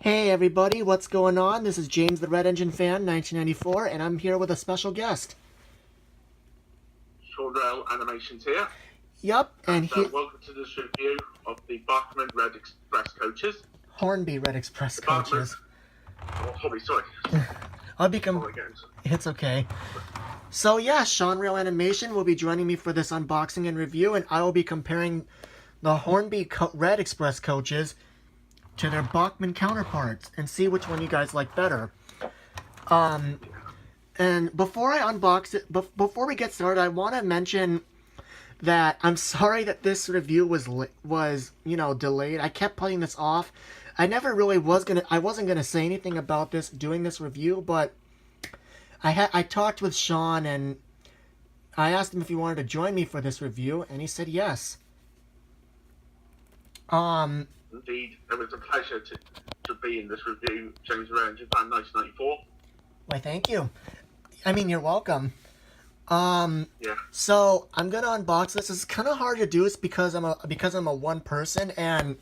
Hey everybody, what's going on? This is James the Red Engine Fan, 1994, and I'm here with a special guest. Shortwell Animations here. Yup, and welcome to this review of the Bachman Red Express coaches. Hornby Red Express coaches. Hornby, sorry. It's okay. So yeah, Shonreal Animation will be joining me for this unboxing and review, and I will be comparing the Hornby Red Express coaches to their Bachman counterparts and see which one you guys like better. And before I unbox it, before we get started, I want to mention that I'm sorry that this review was delayed. I kept putting this off. I wasn't gonna say anything about doing this review, but I talked with Sean and I asked him if he wanted to join me for this review, and he said yes. Indeed, it was a pleasure to be in this review, James Red Engine Fan 1994. Why, thank you. I mean, you're welcome. Yeah. So I'm gonna unbox this. It's kind of hard to do. It's because I'm a one person, and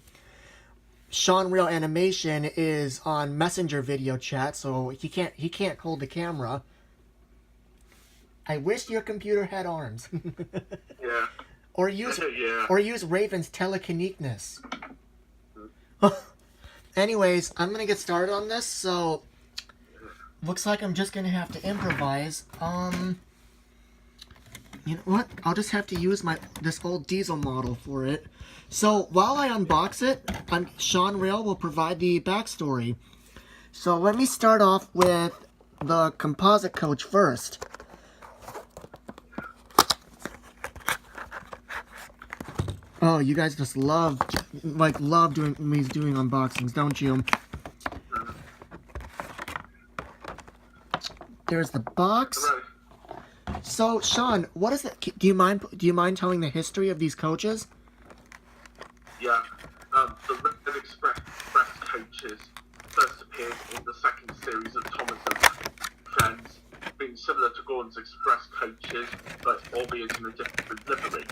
Shonreal Animation is on Messenger video chat, so he can't hold the camera. I wish your computer had arms. Yeah. Or use Raven's telekineticness. Anyways, I'm gonna get started on this. So looks like I'm just gonna have to improvise. You know what? I'll just have to use this old diesel model for it. So while I unbox it, Shonreal will provide the backstory. So let me start off with the composite coach first. Oh, you guys just love doing unboxings, don't you? There's the box. So, Sean, what is it? Do you mind telling the history of these coaches? Yeah, the Red Express coaches first appeared in the second series of Thomas and Friends, being similar to Gordon's Express coaches, but albeit in a different livery,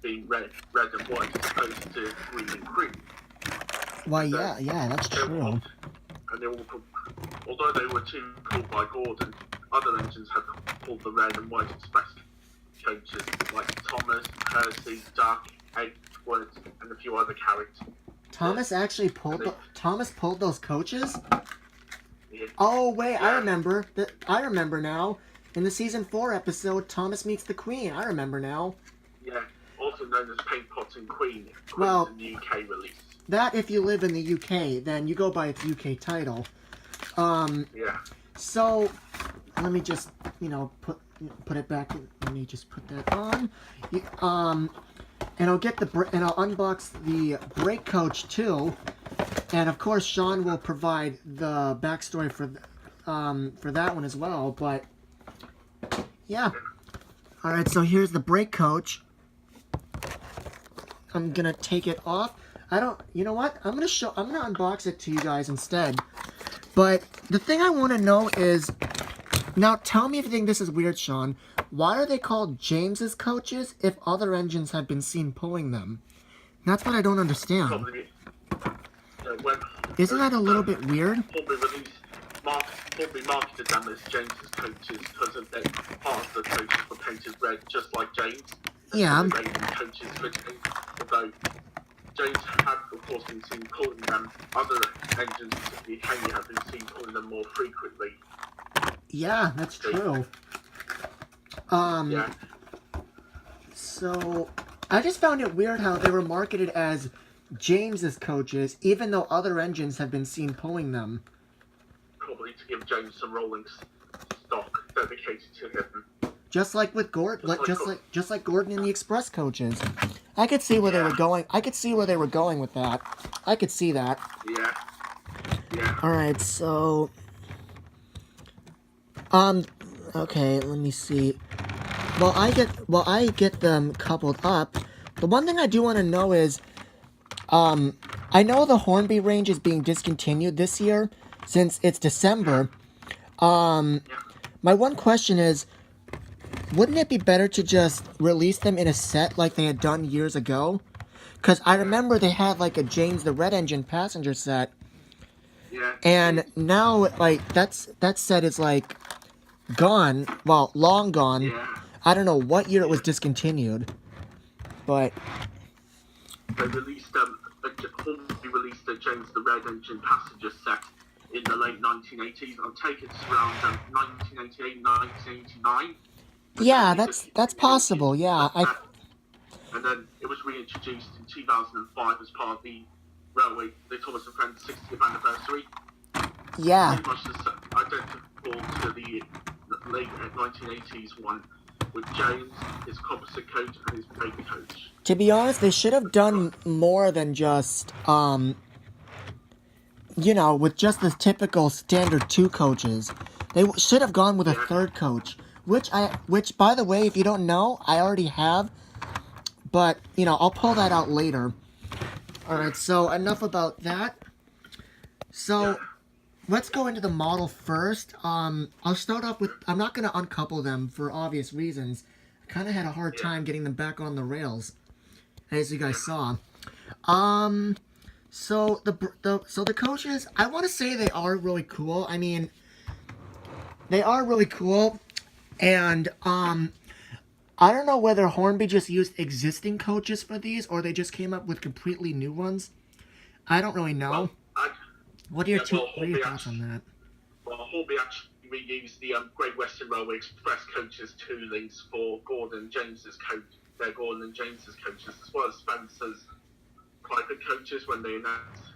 being red and white as opposed to green and cream. Why, yeah, that's true. Although they were too called by Gordon, other engines have called the Red and White Express coaches, like Thomas, Percy, Duck, Edward, and a few other characters. Thomas actually pulled those coaches? Yeah. Oh wait, yeah. I remember now. In the season 4 episode, Thomas meets the Queen. I remember now. Yeah, also known as Paint Pot and Queen. Well, in the UK release. That if you live in the UK, then you go by its UK title. Yeah. So let me just put it back in. Let me just put that on. And I'll unbox the brake coach too, and of course Sean will provide the backstory for that one as well. But yeah, all right. So here's the brake coach. I'm gonna take it off. You know what? I'm gonna unbox it to you guys instead. But the thing I want to know is, now tell me if you think this is weird, Sean. Why are they called James's coaches if other engines have been seen pulling them? That's what I don't understand. Isn't that a little bit weird? Hornby marketed them as James's coaches because of their part of the coaches were painted red, just like James. Yeah. Coaches fitting, although James had, of course, been seen pulling them. Other engines, particularly Henry, have been seen pulling them more frequently. Yeah, that's true. Yeah. So, I just found it weird how they were marketed as James's coaches, even though other engines have been seen pulling them. Probably to give James some rolling stock dedicated to him. Just like with Gordon, just like Gordon in the Express coaches. I could see where they were going. I could see where they were going with that. I could see that. Yeah. Yeah. All right, so okay, let me see. While I get them coupled up, the one thing I do want to know is, I know the Hornby range is being discontinued this year since it's December. My one question is, wouldn't it be better to just release them in a set like they had done years ago? Because I remember they had like a James the Red Engine passenger set Yeah. And now, like, that set is, like, gone. Well, long gone. Yeah. I don't know what year it was discontinued. But, They released Hornby released a James the Red Engine passenger set in the late 1980s. I'm taking it's around 1988, 1989. yeah, that's possible, yeah. And then it was reintroduced in 2005 as part of the Railway, the Thomas and Friends 60th anniversary. Yeah. Pretty much identical to the late 1980s one, with James, his composite coach, and his baby coach. To be honest, they should have done more than just, you know, with just the typical standard 2 coaches. They should have gone with a 3rd coach, which, by the way, if you don't know, I already have. But, you know, I'll pull that out later. Alright, so enough about that. So, let's go into the model first. I'll start off with, I'm not going to uncouple them for obvious reasons. I kind of had a hard time getting them back on the rails, as you guys saw. So the coaches, I want to say they are really cool. I mean, they are really cool, and I don't know whether Hornby just used existing coaches for these, or they just came up with completely new ones. I don't really know. What are your thoughts on that? Well, Hornby actually reused the Great Western Railway Express coaches toolings for Gordon and James's coach, their Gordon and James's coaches, as well as Spencer's private coaches when they announced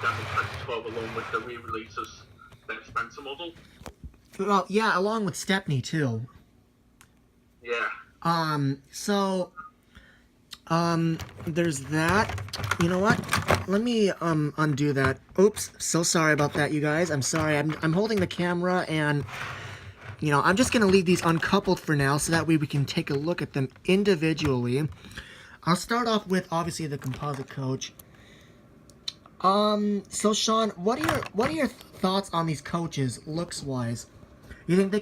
that in 2012, along with the re-release of their Spencer model. Well, yeah, along with Stepney too. Yeah. There's that. You know what? Let me undo that. Oops, so sorry about that, you guys. I'm sorry. I'm holding the camera, and you know, I'm just gonna leave these uncoupled for now, so that way we can take a look at them individually. I'll start off with obviously the composite coach. So Sean, what are your thoughts on these coaches, looks wise? Do you think they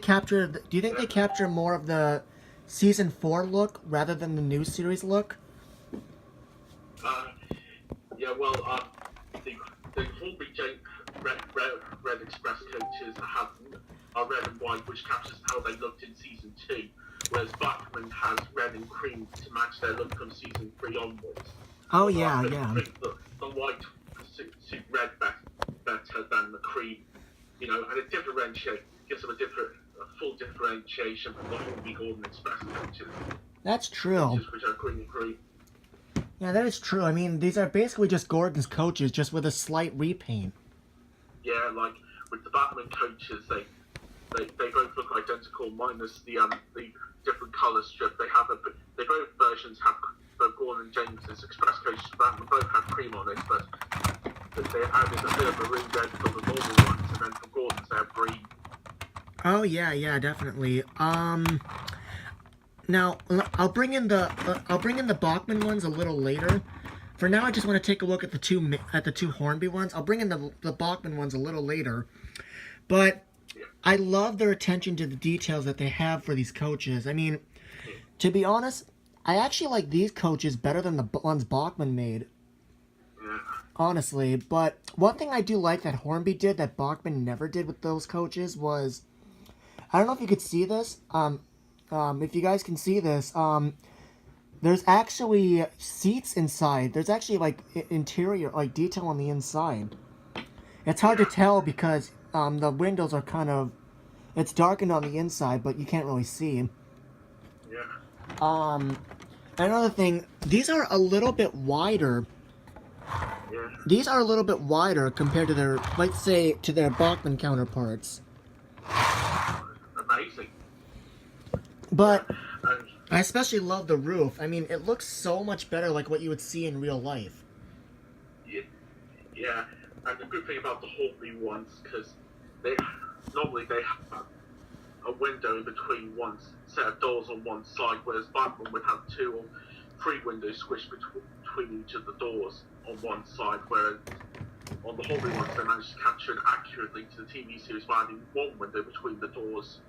capture more of the season 4 look rather than the new series look? Yeah, well, the Hornby Red Express coaches are red and white, which captures how they looked in season 2, whereas Bachmann has red and cream to match their look from season 3 onwards. Oh yeah, yeah. The white suit red better than the cream, you know, and it gives them a full differentiation from the Hornby Gordon Express coaches. That's true. Which are green and cream. Yeah, that is true. I mean, these are basically just Gordon's coaches, just with a slight repaint. Yeah, like with the Batman coaches, they both look identical, minus the different colour strip. They both versions have both Gordon and James's Express coaches. Batman both have cream on it, but they added a bit of maroon red for the normal ones, and then for Gordon's they have green. Oh yeah, definitely. Now I'll bring in the Bachmann ones a little later. For now, I just want to take a look at the two Hornby ones. I'll bring in the Bachmann ones a little later. But I love their attention to the details that they have for these coaches. I mean, to be honest, I actually like these coaches better than the ones Bachmann made. Honestly, but one thing I do like that Hornby did that Bachmann never did with those coaches was, I don't know if you could see this. If you guys can see this, there's actually seats inside. There's actually like interior, like detail on the inside. It's hard to tell because the windows are kind of, it's darkened on the inside, but you can't really see. Yeah. Another thing, these are a little bit wider. Yeah. These are a little bit wider compared to their, let's say, to their Bachmann counterparts. Amazing. But I especially love the roof. I mean, it looks so much better like what you would see in real life. Yeah. And the good thing about the Hornby ones, because normally they have a window in between one set of doors on one side, whereas Bachmann would have 2 or 3 windows squished between each of the doors on one side, whereas on the Hornby ones they managed to capture it accurately to the TV series by adding 1 window between the doors.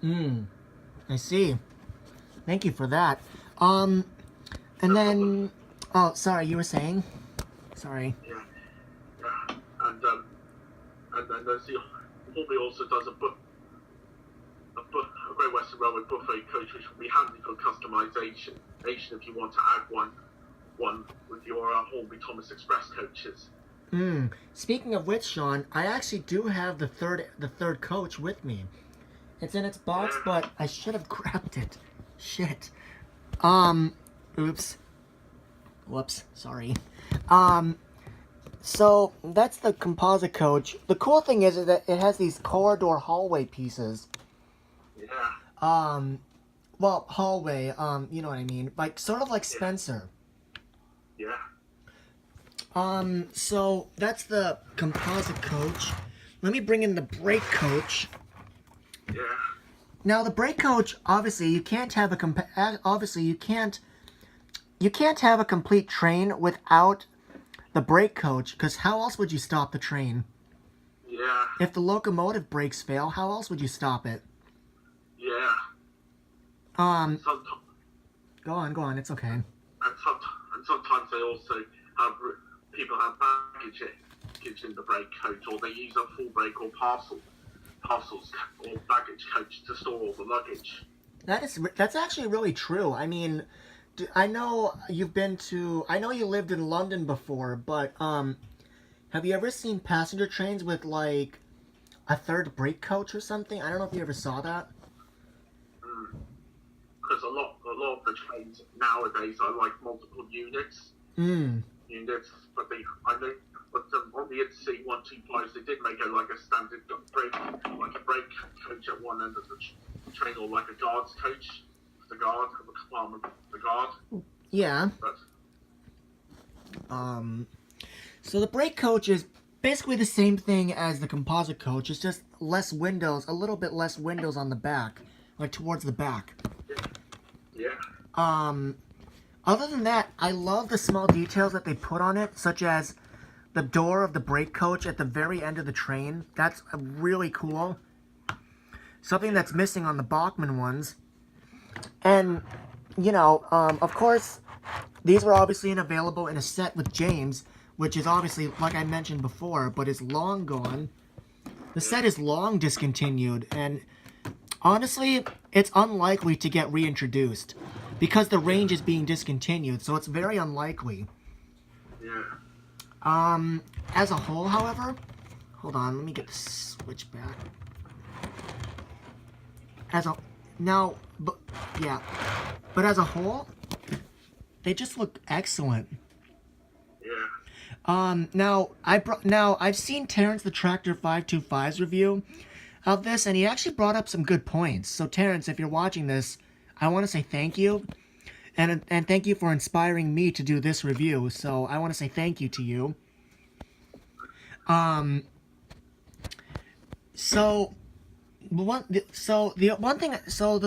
I see. Thank you for that. And then, oh, sorry, you were saying? Sorry. Yeah. And then there's the Hornby also does a Great Western Railway buffet coach, which will be handy for customization if you want to add one with your Hornby Thomas Express coaches. Speaking of which, Sean, I actually do have the third coach with me. It's in its box, but I should have grabbed it. Shit. Oops. Whoops. Sorry. So that's the composite coach. The cool thing is that it has these corridor hallway pieces. Yeah. Well, hallway, you know what I mean. Like, sort of like Spencer. Yeah. So that's the composite coach. Let me bring in the brake coach. Yeah. Now, the brake coach, obviously, you can't have you can't have a complete train without the brake coach, because how else would you stop the train? Yeah. If the locomotive brakes fail, how else would you stop it? Yeah. Go on, it's okay. And sometimes they also have people have baggage in the brake coach, or they use a full brake or parcels or baggage coach to store all the luggage. That's actually really true. I mean, I know you lived in London before, but have you ever seen passenger trains with like a third brake coach or something? I don't know if you ever saw that. Because a lot of the trains nowadays are like multiple units. But on the NC 125s, they did make it like a standard brake coach at one end of the train, or like a guard's coach, the compartment, the guard. Yeah. But, So the brake coach is basically the same thing as the composite coach. It's just less windows, a little bit less windows on the back, like towards the back. Yeah. Other than that, I love the small details that they put on it, such as the door of the brake coach at the very end of the train. That's really cool. Something that's missing on the Bachmann ones. And, you know, of course, these were obviously available in a set with James, which is obviously, like I mentioned before, but is long gone. The set is long discontinued, and honestly, it's unlikely to get reintroduced because the range is being discontinued, so it's very unlikely. Yeah. As a whole, however, hold on, let me get the switch back. But as a whole, they just look excellent. Yeah. Now I've seen Terrence the Tractor 525's review of this, and he actually brought up some good points. So Terrence, if you're watching this, I want to say thank you, and thank you for inspiring me to do this review. So I want to say thank you to you. The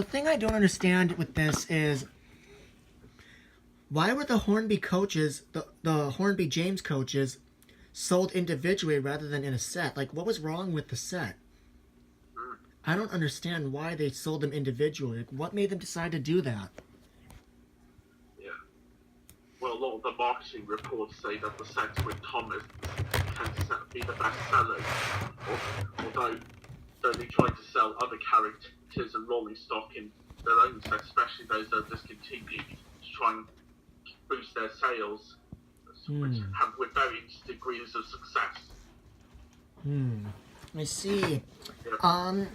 thing I don't understand with this is, why were the Hornby coaches, the Hornby James coaches, sold individually rather than in a set? Like, what was wrong with the set? I don't understand why they sold them individually. Like, what made them decide to do that? Yeah. Well, a lot of the marketing reports say that the sets with Thomas tend to be the best sellers, although they try to sell other characters and rolling stock in their own sets, especially those that are discontinued, to try and boost their sales, which have with varying degrees of success. I see. Yeah.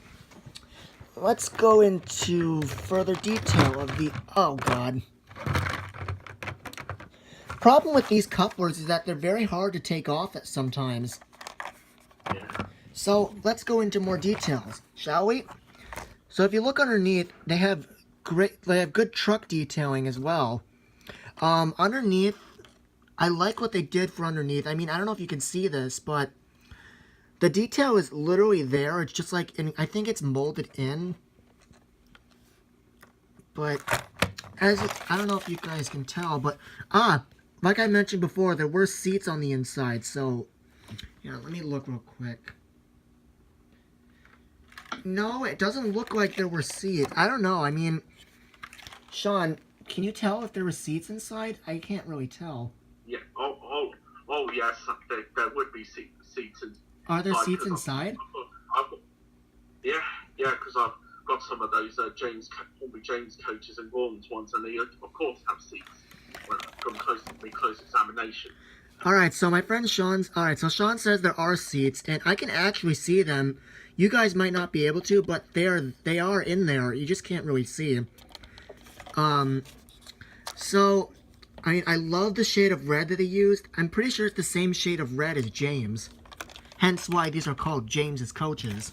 Let's go into further detail of the... Oh, God. Problem with these couplers is that they're very hard to take off at sometimes. Yeah. So, let's go into more details, shall we? So, if you look underneath, they have good truck detailing as well. Underneath, I like what they did for underneath. I mean, I don't know if you can see this, but the detail is literally there. It's just like, I think it's molded in. But, I don't know if you guys can tell, but, like I mentioned before, there were seats on the inside, so, yeah, let me look real quick. No, it doesn't look like there were seats. I don't know, I mean, Sean, can you tell if there were seats inside? I can't really tell. Yeah. Oh, yes. There would be seats Are there Like, seats 'cause inside? yeah, because I've got some of those Hornby James coaches and Gordon's ones, and they of course have seats from close examination. Alright, so my friend Sean's... Alright, so Sean says there are seats, and I can actually see them. You guys might not be able to, but they are in there. You just can't really see. So, I love the shade of red that they used. I'm pretty sure it's the same shade of red as James. Hence why these are called James's coaches.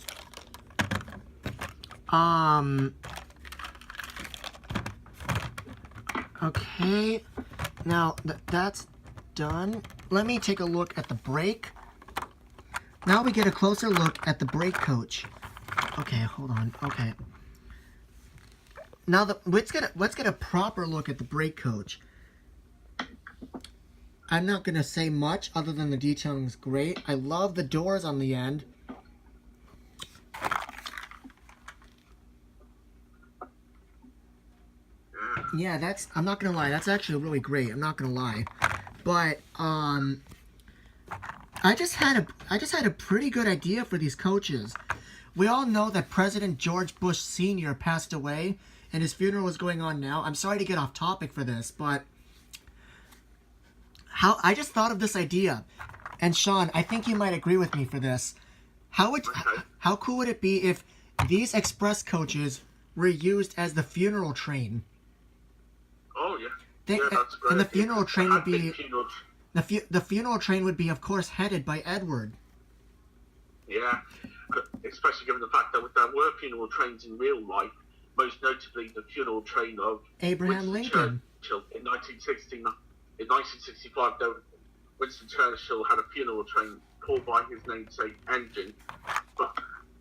Okay. Now, that's done. Let me take a look at the brake. Now we get a closer look at the brake coach. Okay, hold on. Okay. Now let's get a proper look at the brake coach. I'm not gonna say much other than the detailing is great. I love the doors on the end. Yeah, I'm not gonna lie, that's actually really great. I'm not gonna lie. But I just had a pretty good idea for these coaches. We all know that President George Bush Sr. passed away, and his funeral is going on now. I'm sorry to get off topic for this, but I just thought of this idea. And Sean, I think you might agree with me for this. How cool would it be if these express coaches were used as the funeral train? Oh yeah. That's great. And the funeral train would be the funeral train would be, of course, headed by Edward. Yeah, especially given the fact that there were funeral trains in real life, most notably the funeral train of Abraham Lincoln. Churchill in 1965. Winston Churchill had a funeral train called by his namesake engine, but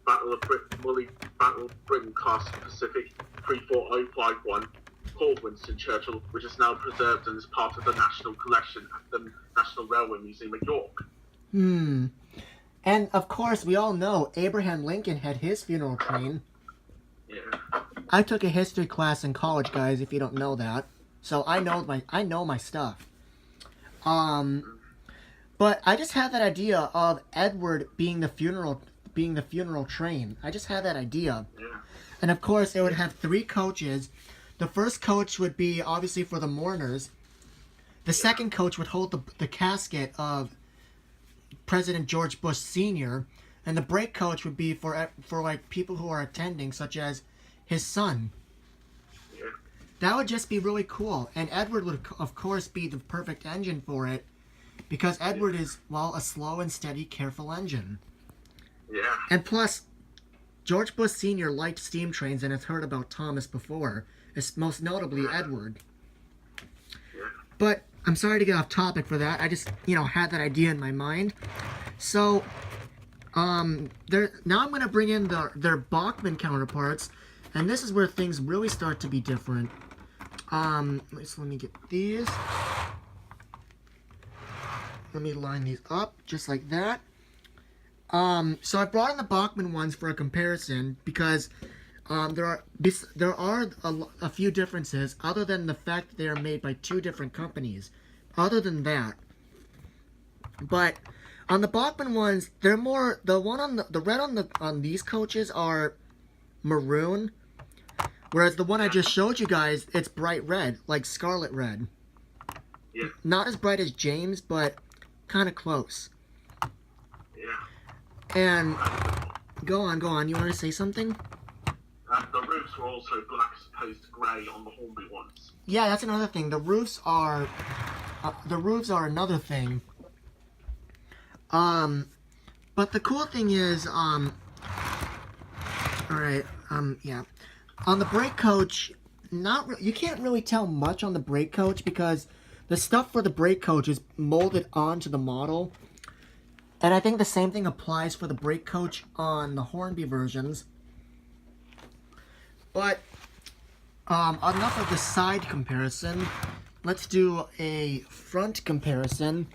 Battle of Britain class Pacific 34051, called Winston Churchill, which is now preserved and is part of the National Collection at the National Railway Museum at York. And, of course, we all know Abraham Lincoln had his funeral train. Yeah. I took a history class in college, guys, if you don't know that. So I know my stuff. But I just had that idea of Edward being the funeral train. I just had that idea. Yeah. And, of course, it would have 3 coaches. The first coach would be, obviously, for the mourners. The second coach would hold the casket of President George Bush Sr., and the brake coach would be for like people who are attending, such as his son. Yeah. That would just be really cool, and Edward would of course be the perfect engine for it, because Edward is, well, a slow and steady, careful engine. Yeah. And plus, George Bush Sr. liked steam trains and has heard about Thomas before, most notably Edward. Yeah. But I'm sorry to get off topic for that. I just, had that idea in my mind. So, now I'm going to bring in their Bachmann counterparts, and this is where things really start to be different. Let me get these. Let me line these up, just like that. So I brought in the Bachmann ones for a comparison, because there are a few differences, other than the fact that they are made by 2 different companies. Other than that, but on the Bachmann ones, they're more, the red on these coaches are maroon, whereas the one I just showed you guys, it's bright red, like scarlet red. Yeah. Not as bright as James, but kind of close. Yeah. And go on. You want to say something? The roofs were also black as opposed to grey on the Hornby ones. Yeah, that's another thing. The roofs are another thing. But the cool thing is, alright, yeah. On the brake coach, you can't really tell much on the brake coach, because the stuff for the brake coach is molded onto the model. And I think the same thing applies for the brake coach on the Hornby versions. But, enough of the side comparison. Let's do a front comparison.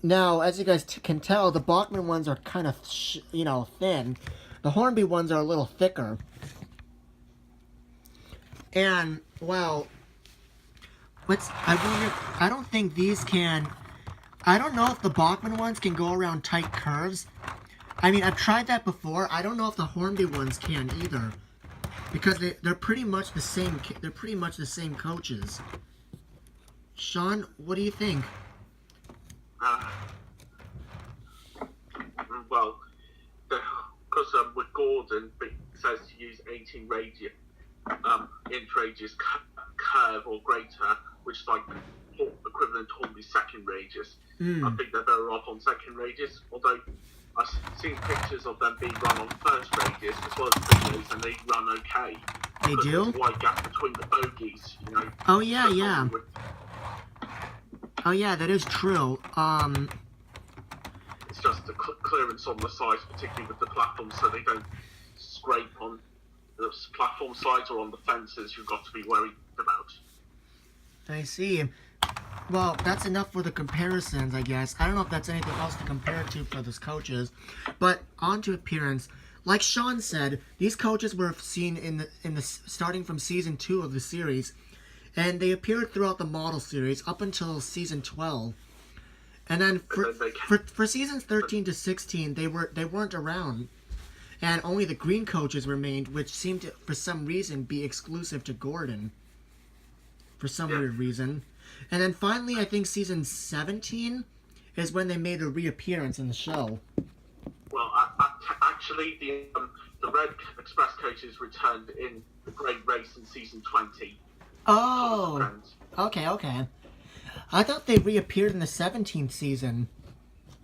Now, as you guys can tell, the Bachmann ones are kind of, thin. The Hornby ones are a little thicker. And, well, I don't think these can I don't know if the Bachmann ones can go around tight curves. I mean, I've tried that before. I don't know if the Hornby ones can either, because they're pretty much the same. They're pretty much the same coaches. Sean, what do you think? Well, because with Gordon, it says to use 18 radius, inch radius curve or greater, which is like equivalent to Hornby's second radius. I think they're better off on second radius, although I've seen pictures of them being run on first radius as well as videos, and they run okay. They do? There's a wide gap between the bogies, you know. Oh yeah, yeah. Oh yeah, that is true. It's just the clearance on the sides, particularly with the platforms, so they don't scrape on the platform sides or on the fences. You've got to be worried about. I see. Well, that's enough for the comparisons, I guess. I don't know if that's anything else to compare to for those coaches. But on to appearance. Like Sean said, these coaches were seen in the starting from season 2 of the series, and they appeared throughout the model series up until season 12. And then for seasons 13 to 16, they weren't around, and only the green coaches remained, which seemed to, for some reason, be exclusive to Gordon. For some weird reason. And then finally, I think season 17 is when they made a reappearance in the show. Well, actually, the Red Express coaches returned in the Great Race in season 20. Oh, okay. I thought they reappeared in the 17th season.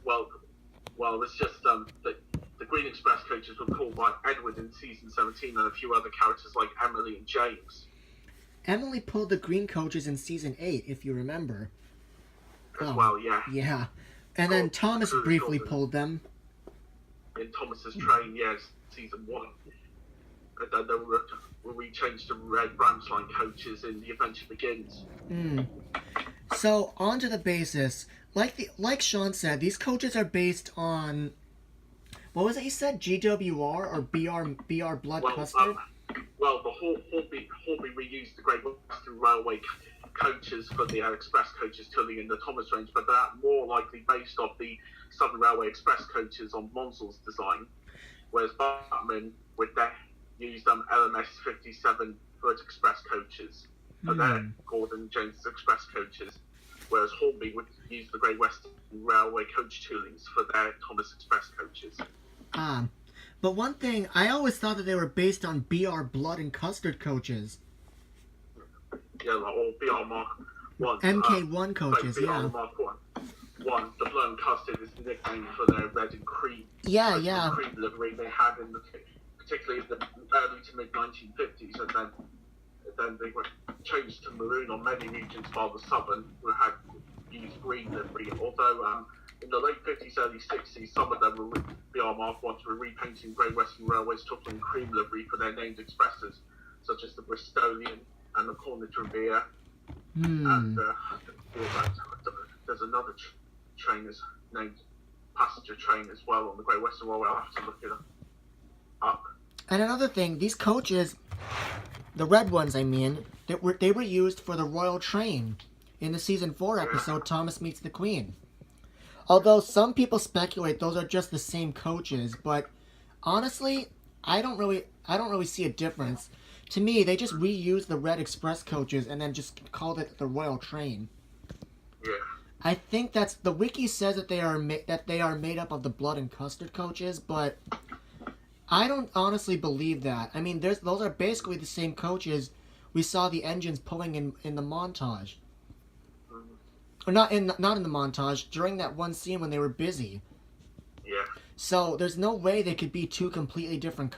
Well, it's just the Green Express coaches were called by Edward in season 17 and a few other characters like Emily and James. Emily pulled the green coaches in season 8, if you remember. As well, yeah. Yeah. And then Thomas briefly pulled them. In Thomas's train, yes, season 1. And then they were rechanged to Red Branch Line coaches in The Adventure Begins. So, on to the basis. Like Sean said, these coaches are based on... What was it he said? GWR or BR Blood Custard? Well, the Hornby reused the Great Western Railway coaches for the Express coaches Tully and the Thomas range, but they're more likely based off the Southern Railway Express coaches on Monsel's design, whereas Bachmann would use LMS 57 Foot Express coaches, and then Gordon James's Express coaches, whereas Hornby would use the Great Western Railway coach toolings for their Thomas Express coaches. But one thing, I always thought that they were based on BR Blood and Custard coaches. Yeah, or BR Mark 1. MK1 coaches, BR yeah. Mark 1. The Blood and Custard is the nickname for their red and cream. Yeah. Cream livery they had particularly in the early to mid 1950s, and then they were changed to maroon on many regions, while the southern had used green livery. Although in the late 50s, early 60s, some of them were BR Mark 1s were repainting Great Western Railways took on cream livery for their named expresses, such as the Bristolian and the Cornish Revere. And there's another train named passenger train as well on the Great Western Railway. I'll have to look it up. And another thing, these coaches, the red ones I mean, they were used for the Royal Train in the season 4 episode Thomas Meets the Queen. Although some people speculate those are just the same coaches, but honestly, I don't really see a difference. To me, they just reused the Red Express coaches and then just called it the Royal Train. Yeah. I think that's the wiki says that they are made up of the Blood and Custard coaches, but I don't honestly believe that. I mean, those are basically the same coaches we saw the engines pulling in the montage. Or not in the montage, during that one scene when they were busy. Yeah. So there's no way they could be two completely different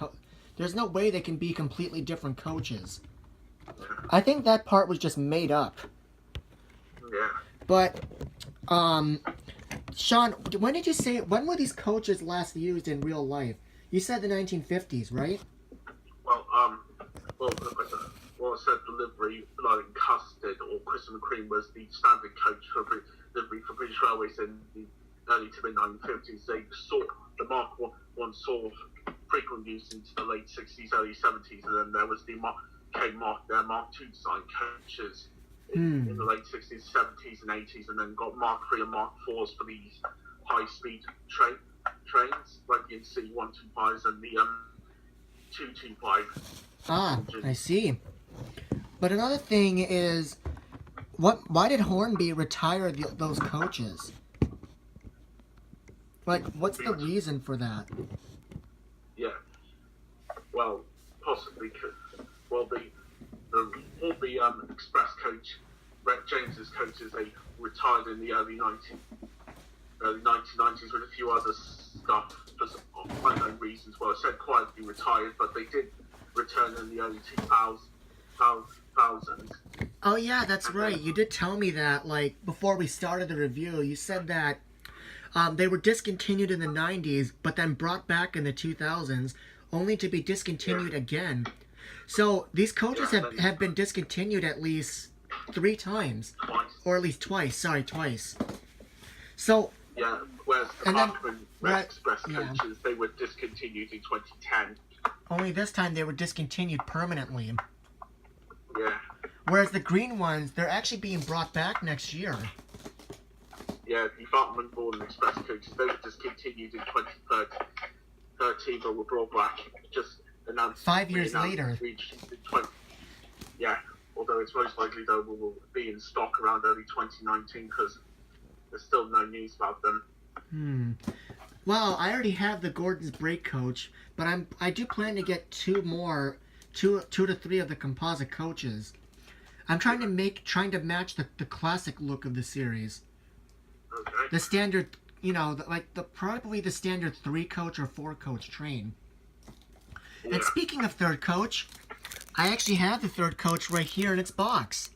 there's no way they can be completely different coaches. I think that part was just made up. Yeah. But Sean, when were these coaches last used in real life? You said the 1950s, right? Well, I said delivery, Blood and Custard, or Christmas and Cream was the standard coach for delivery for British Railways in the early to mid 1950s. The Mark 1 saw frequent use into the late 60s, early 70s, and then there was the Mark 2 design coaches in the late 60s, 70s, and 80s, and then got Mark III and Mark IVs for these high-speed trains, like the NC-125s and the 225. Ah, I see. But another thing is, why did Hornby retire those coaches? Like, what's the reason for that? Yeah. Well, possibly the Hornby Express coach, Brett James's coaches, they retired in the early 1990s with a few other stuff for unknown reasons. Well, I said quietly retired, but they did return in the early 2000s. Oh yeah, that's right. You did tell me that, like, before we started the review. You said that they were discontinued in the 90s, but then brought back in the 2000s, only to be discontinued again. So these coaches have been discontinued at least 3 times. Twice. Or at least twice. Sorry, twice. So... Yeah, whereas the Parkman Express coaches, they were discontinued in 2010. Only this time they were discontinued permanently. Yeah. Whereas the green ones, they're actually being brought back next year. Yeah, the Fartman Born Express coaches, they were discontinued in 2013, but were brought back, just announced... 5 years later. Yeah, although it's most likely they will be in stock around early 2019, because there's still no news about them. Well, I already have the Gordon's brake coach, but I do plan to get 2 more, 2 to 3 of the composite coaches. I'm trying to match the classic look of the series. Okay. The standard, probably the standard 3 coach or 4 coach train. Yeah. And speaking of third coach, I actually have the third coach right here in its box.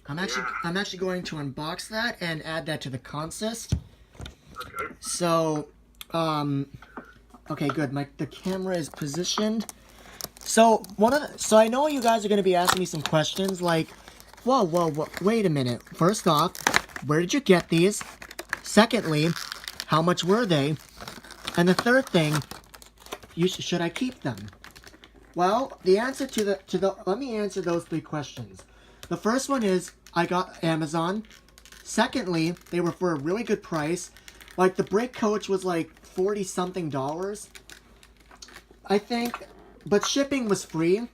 I'm actually going to unbox that and add that to the consist. Okay. So, okay, good. The camera is positioned. So I know you guys are going to be asking me some questions like, whoa, wait a minute. First off, where did you get these? Secondly, how much were they? And the third thing, should I keep them? Well, the answer let me answer those 3 questions. The first one is, I got Amazon. Secondly, they were for a really good price. Like, the brake coach was like $40-something, I think. But shipping was free.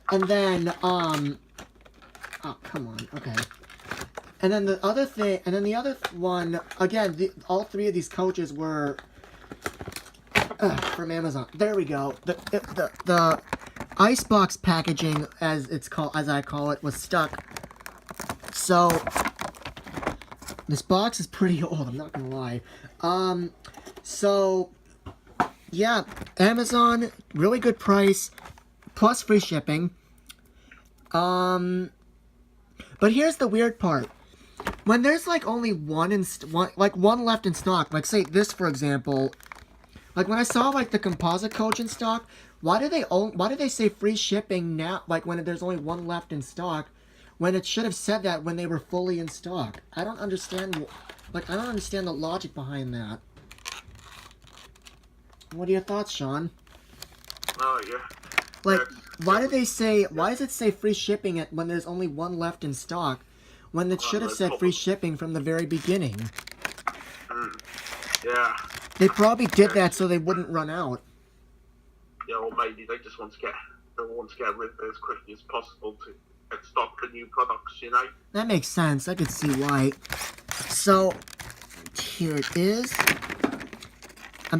And then, oh, come on, okay. And then the other one, again, all 3 of these coaches were from Amazon. There we go. The icebox packaging, as I call it, was stuck. So this box is pretty old, I'm not gonna lie. So yeah, Amazon, really good price, plus free shipping. But here's the weird part. When there's like only one left in stock, like say this for example, like when I saw like the composite coach in stock, why do they say free shipping now, like when there's only one left in stock, when it should have said that when they were fully in stock? I don't understand the logic behind that. What are your thoughts, Sean? Oh, yeah. Like, why does it say free shipping when there's only one left in stock, when it should have said free shipping from the very beginning? Yeah. They probably did that so they wouldn't run out. Yeah, or maybe they just want to get rid of it as quickly as possible to get stock for new products, That makes sense. I could see why. So, here it is. We're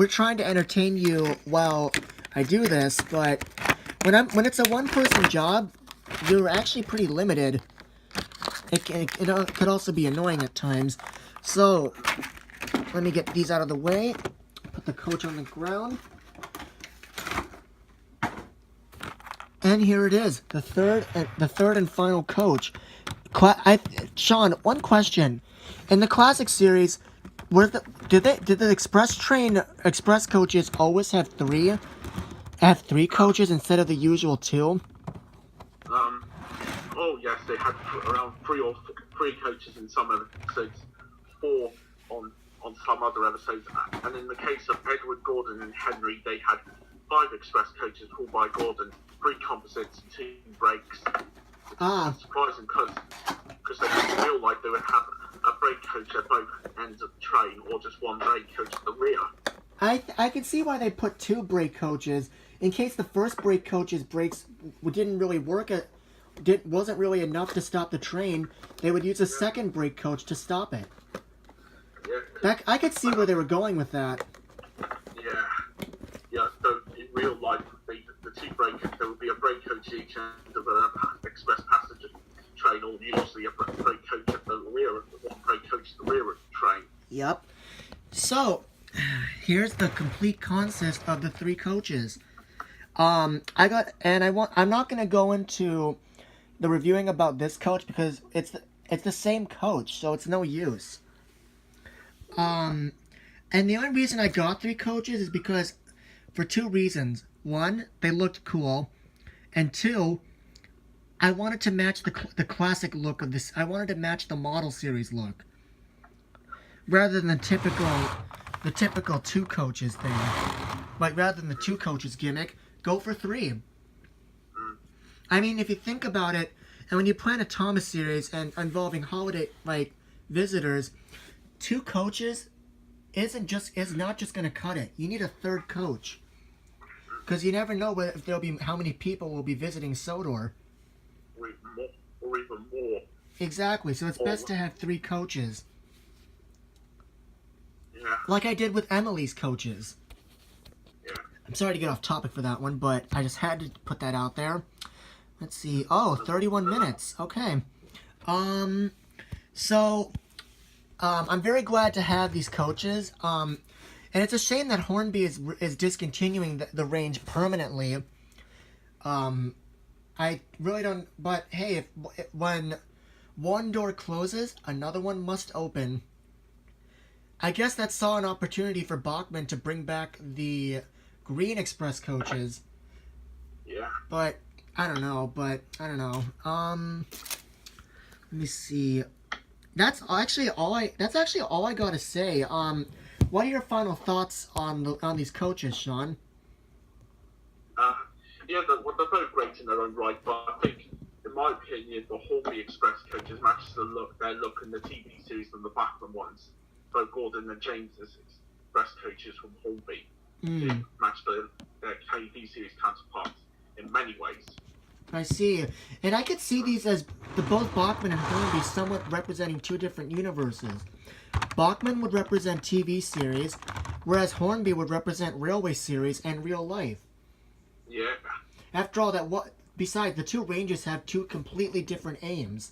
trying to entertain you while I do this, but when it's a one-person job, you're actually pretty limited. It could also be annoying at times. So, let me get these out of the way. Put the coach on the ground. And here it is, the third and final coach. Sean, one question: in the classic series, did the express coaches always have three coaches instead of the usual 2? Oh yes, they had around three coaches in some episodes, 4 on some other episodes, and in the case of Edward, Gordon, and Henry, they had 5 express coaches pulled by Gordon, 3 composites, 2 brakes, Ah, Surprising because they didn't feel like they would have a brake coach at both ends of the train or just one brake coach at the rear. I can see why they put two brake coaches in case the first brake coach's brakes didn't really work. Wasn't really enough to stop the train. They would use a second brake coach to stop it. Yeah. I could see where they were going with that. Yeah. So in real life, the two brake coaches, there would be a brake coach each end of an express passenger train, or usually a brake coach at the rear, one brake coach at the rear of the train. Yep. So, here's the complete concept of the three coaches. I'm not gonna go into the reviewing about this coach because it's the same coach, so it's no use. And the only reason I got three coaches is because for two reasons. One, they looked cool, and two, I wanted to match the classic look of this. I wanted to match the model series look, rather than the typical two coaches thing. Like rather than the two coaches gimmick, go for three. I mean, if you think about it, and when you plan a Thomas series and involving holiday visitors, two coaches is not just going to cut it. You need a third coach. Because you never know if there'll be how many people will be visiting Sodor. Or even more. Exactly. So it's best to have three coaches. Yeah. Like I did with Emily's coaches. Yeah. I'm sorry to get off topic for that one, but I just had to put that out there. Let's see. Oh, 31 minutes. Okay. So I'm very glad to have these coaches. And it's a shame that Hornby is discontinuing the range permanently. I really don't. But hey, when one door closes, another one must open. I guess that saw an opportunity for Bachmann to bring back the Green Express coaches. Yeah. But I don't know. Let me see. That's actually all I gotta say. What are your final thoughts on these coaches, Sean? Yeah, they're both great in their own right, but I think, in my opinion, the Hornby Express coaches match their look in the TV series than the Bachmann ones. Both Gordon and James's Express coaches from Hornby match their TV series counterparts in many ways. I see. And I could see these as both Bachmann and Hornby somewhat representing two different universes. Bachmann would represent TV series, whereas Hornby would represent railway series and real life. Yeah. After all, besides, the two ranges have two completely different aims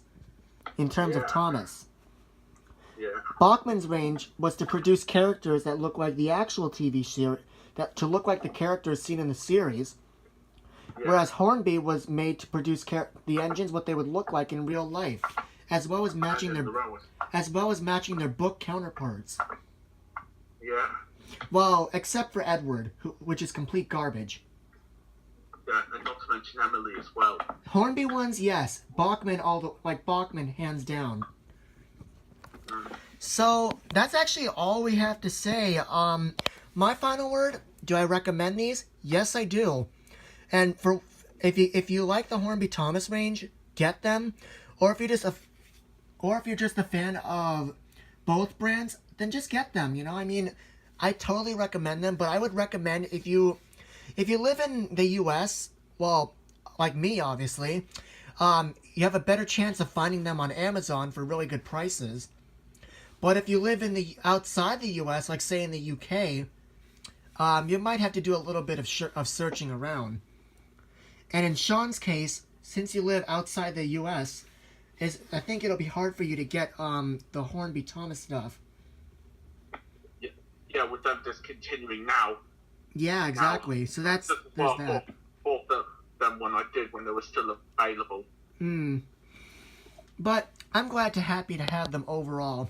in terms of Thomas. Yeah. Bachmann's range was to produce characters that look like the actual TV series, to look like the characters seen in the series. Yeah. Whereas Hornby was made to produce the engines what they would look like in real life, as well as matching their book counterparts. Yeah. Well, except for Edward, which is complete garbage. Yeah, and not to mention Emily as well. Hornby ones, yes. Bachmann, Bachmann, hands down. So that's actually all we have to say. My final word: do I recommend these? Yes, I do. And if you like the Hornby Thomas range, get them. Or if you're just a fan of both brands, then just get them. You know, I mean, I totally recommend them. But I would recommend if you live in the U.S., well, like me, obviously, you have a better chance of finding them on Amazon for really good prices. But if you live outside the U.S., like say in the U.K., you might have to do a little bit of searching around. And in Sean's case, since you live outside the U.S., I think it'll be hard for you to get the Hornby Thomas stuff. Yeah, with them discontinuing now. Yeah, exactly. So there's that. Bought them when I did, when they were still available. But I'm happy to have them overall.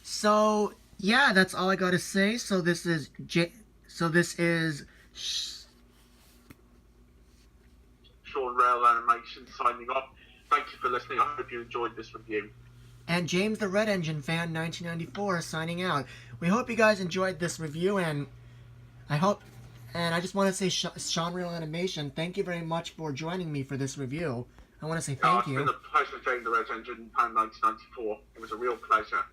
So yeah, that's all I gotta say. So this is Sean Rail Animation signing off. Thank you for listening. I hope you enjoyed this review. And James the Red Engine Fan 1994 signing out. We hope you guys enjoyed this review, and I hope And I just want to say, Sean Real Animation, thank you very much for joining me for this review. I want to say thank you. It's been a pleasure doing the Red Engine Pound 1994. It was a real pleasure.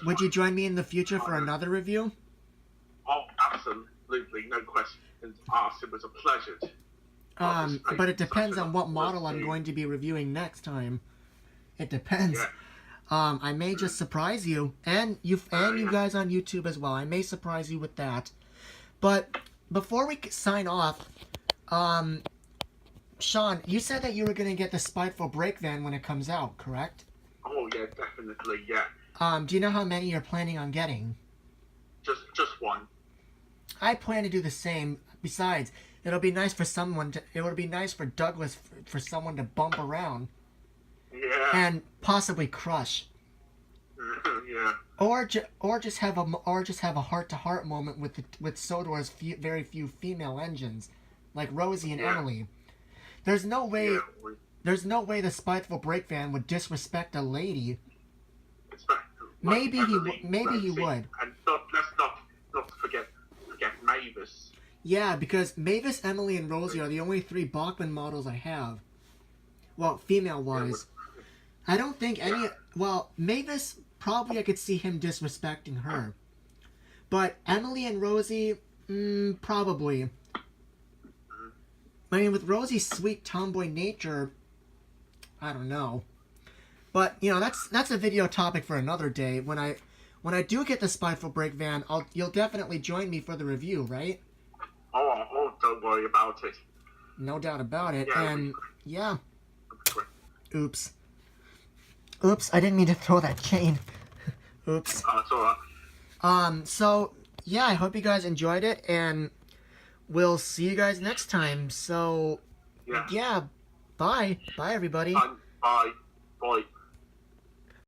Would you join me in the future for another review? Oh, absolutely. No questions asked. It was a pleasure. But it depends on what model I'm going to be reviewing next time. It depends. Yeah. I may just surprise you, and you guys on YouTube as well. I may surprise you with that. But before we sign off, Sean, you said that you were going to get the Spiteful Break Van when it comes out, correct? Oh yeah, definitely, yeah. Do you know how many you're planning on getting? Just one. I plan to do the same. Besides, it'll be nice for it would be nice for Douglas for someone to bump around. Yeah. And possibly crush. Yeah. Or just have a heart-to-heart moment with Sodor's very few female engines, like Rosie and Emily. There's no way the Spiteful Break Van would disrespect a lady. Maybe he would. And let's not forget Mavis. Yeah, because Mavis, Emily, and Rosie are the only 3 Bachmann models I have. Well, female-wise. I don't think any... Well, Mavis, probably I could see him disrespecting her. But Emily and Rosie, probably. I mean, with Rosie's sweet tomboy nature, I don't know. But, you know, that's a video topic for another day. When I do get the Spiteful Break Van, you'll definitely join me for the review, right? Oh, don't worry about it. No doubt about it. Yeah, and, yeah. Oops. Oops, I didn't mean to throw that chain. Oops. Oh, it's alright. So, yeah, I hope you guys enjoyed it, and we'll see you guys next time. So, yeah, bye. Bye, everybody. Bye. Bye.